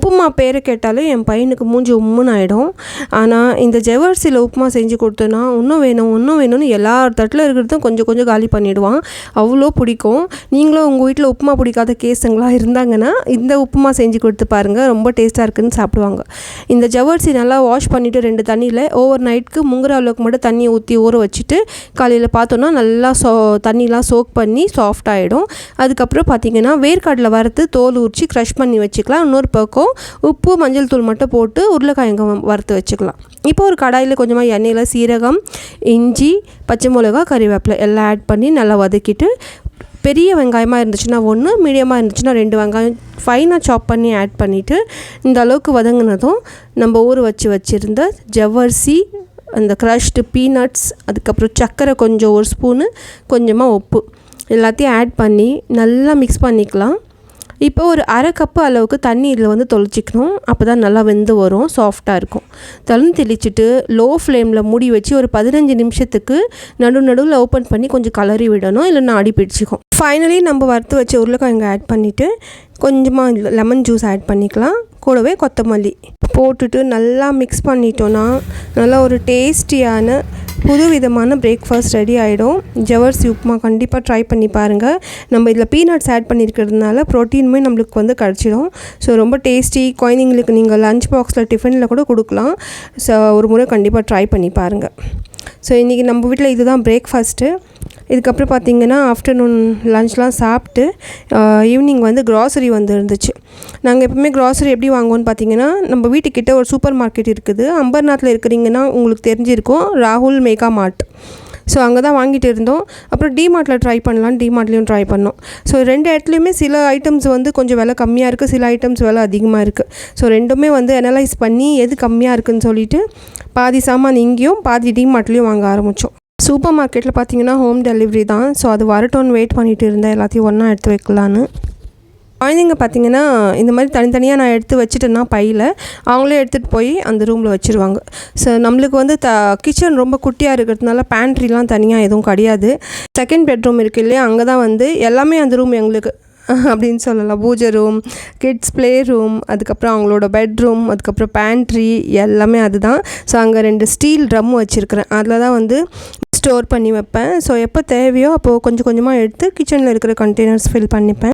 உப்புமா பேரை கேட்டாலே என் பையனுக்கு மூஞ்சி உம்முன்னு ஆகிடும். ஆனால் இந்த ஜவ்வரிசியில் உப்புமா செஞ்சு கொடுத்தோன்னா இன்னும் வேணும்னு எல்லார் தட்டில் இருக்கிறதும் கொஞ்சம் கொஞ்சம் காலி பண்ணிவிடுவான். அவ்வளோ பிடிக்கும். நீங்களும் உங்கள் வீட்டில் உப்புமா பிடிக்காத கேஸுங்களாம் இருந்தாங்கன்னா இந்த உப்புமா செஞ்சு கொடுத்து பாருங்கள், ரொம்ப டேஸ்ட்டாக இருக்குதுன்னு சாப்பிடுவாங்க. இந்த ஜவ்வரிசி நல்லா வாஷ் பண்ணிவிட்டு 2 தண்ணியில் ஓவர் நைட்டுக்கு முங்குற அளவுக்கு மட்டும் தண்ணியை ஊற்றி ஊற வச்சுட்டு காலையில் பார்த்தோன்னா நல்லா தண்ணிலாம் சோக் பண்ணி சாஃப்ட் ஆகிடும். அதுக்கப்புறம் பார்த்திங்கன்னா வேர்க்கடலை வறுத்து தோல் உரித்து க்ரஷ் பண்ணி வச்சுக்கலாம். இன்னொரு பக்கம் உப்பு மஞ்சள் தூள் மட்டும் போட்டு உருளைக்கிழங்கு வறுத்து வச்சுக்கலாம். இப்போ ஒரு கடாயில் கொஞ்சமாக எண்ணெயில் சீரகம், இஞ்சி, பச்சை மிளகா, கறிவேப்பிலை எல்லாம் ஆட் பண்ணி நல்லா வதக்கிட்டு, பெரிய வெங்காயமாக இருந்துச்சுன்னா 1, மீடியமாக இருந்துச்சுன்னா 2 வெங்காயம் ஃபைனாக சாப் பண்ணி ஆட் பண்ணிவிட்டு இந்த அளவுக்கு வதங்கினதும் நம்ம ஊற வச்சுருந்த ஜவ்வரிசி, அந்த க்ரஷ்டு பீனட்ஸ், அதுக்கப்புறம் சர்க்கரை கொஞ்சம் 1 ஸ்பூனு, கொஞ்சமாக உப்பு எல்லாத்தையும் ஆட் பண்ணி நல்லா மிக்ஸ் பண்ணிக்கலாம். இப்போ ஒரு அரை கப்பு அளவுக்கு தண்ணி இதில் தொளிச்சிக்கணும். அப்போ தான் நல்லா வெந்து வரும், சாஃப்டாக இருக்கும். தண்ணி தெளிச்சுட்டு லோ ஃப்ளேமில் மூடி வச்சு ஒரு 15 நிமிஷத்துக்கு நடுவில் ஓப்பன் பண்ணி கொஞ்சம் கலரி விடணும், இல்லைன்னா அடி பிடிச்சிக்கும். ஃபைனலி நம்ம வறுத்து வச்ச உருளைக்கிழங்கு ஆட் பண்ணிவிட்டு கொஞ்சமாக லெமன் ஜூஸ் ஆட் பண்ணிக்கலாம். கூடவே கொத்தமல்லி போட்டுட்டு நல்லா மிக்ஸ் பண்ணிட்டோன்னா நல்லா ஒரு டேஸ்டியான புதுவிதமான பிரேக்ஃபாஸ்ட் ரெடி ஆகிடும். ஜவ்வரிசி உப்புமா கண்டிப்பாக ட்ரை பண்ணி பாருங்கள். நம்ம இதில் பீனட்ஸ் ஆட் பண்ணியிருக்கிறதுனால ப்ரோட்டீனுமே நம்மளுக்கு கிடச்சிடும். ஸோ ரொம்ப டேஸ்டி. குழந்தைங்களுக்கு நீங்கள் லஞ்ச் பாக்ஸில் டிஃபனில் கூட கொடுக்கலாம். ஸோ ஒரு முறை கண்டிப்பாக ட்ரை பண்ணி பாருங்கள். ஸோ இன்றைக்கி நம்ம வீட்டில் இதுதான் பிரேக்ஃபாஸ்ட்டு. இதுக்கப்புறம் பார்த்திங்கன்னா ஆஃப்டர்நூன் லஞ்ச்லாம் சாப்பிட்டு ஈவினிங் க்ராசரி இருந்துச்சு. நாங்கள் எப்பவுமே க்ராசரி எப்படி வாங்குவோன்னு பார்த்திங்கன்னா, நம்ம வீட்டுக்கிட்ட ஒரு சூப்பர் மார்க்கெட் இருக்குது. அம்பர்நாத்தில் இருக்கிறீங்கன்னா உங்களுக்கு தெரிஞ்சிருக்கும், ராகுல் மெகா மார்ட். ஸோ அங்கே தான் வாங்கிட்டு இருந்தோம். அப்புறம் டிமார்ட்டில் ட்ரை பண்ணலான்னு டிமார்ட்லேயும் ட்ரை பண்ணோம். ஸோ 2 இடத்துலையுமே சில ஐட்டம்ஸ் கொஞ்சம் விலை கம்மியாக இருக்குது, சில ஐட்டம்ஸ் விலை அதிகமாக இருக்குது. ஸோ ரெண்டுமே அனலைஸ் பண்ணி எது கம்மியாக இருக்குதுன்னு சொல்லிவிட்டு பாதி சாமான் இங்கேயும் பாதி டிமார்ட்லேயும் வாங்க ஆரம்பித்தோம். சூப்பர் மார்க்கெட்டில் பார்த்திங்கன்னா ஹோம் டெலிவரி தான். ஸோ அது வரட்டோன்னு வெயிட் பண்ணிகிட்டு இருந்தேன், எல்லாத்தையும் ஒன்றா எடுத்து வைக்கலான்னு. குழந்தைங்க பார்த்திங்கன்னா இந்த மாதிரி தனித்தனியாக நான் எடுத்து வச்சுட்டேன்னா பையில் அவங்களே எடுத்துகிட்டு போய் அந்த ரூமில் வச்சுருவாங்க. ஸோ நம்மளுக்கு கிச்சன் ரொம்ப குட்டியாக இருக்கிறதுனால பேண்ட்ரிலாம் தனியாக எதுவும் கிடையாது. செகண்ட் பெட்ரூம் இருக்குது இல்லையா, அங்கே தான் எல்லாமே அந்த ரூம் எங்களுக்கு அப்படின்னு சொல்லலாம். பூஜை ரூம், கிட்ஸ் ப்ளே ரூம், அதுக்கப்புறம் அவங்களோட பெட்ரூம், அதுக்கப்புறம் பேண்ட்ரி எல்லாமே அதுதான். ஸோ அங்கே 2 ஸ்டீல் ட்ரம் வச்சுருக்கிறேன். அதில் தான் ஸ்டோர் பண்ணி வைப்பேன். ஸோ எப்போ தேவையோ அப்போது கொஞ்சம் கொஞ்சமாக எடுத்து கிச்சனில் இருக்கிற கண்டெய்னர்ஸ் ஃபில் பண்ணிப்பேன்.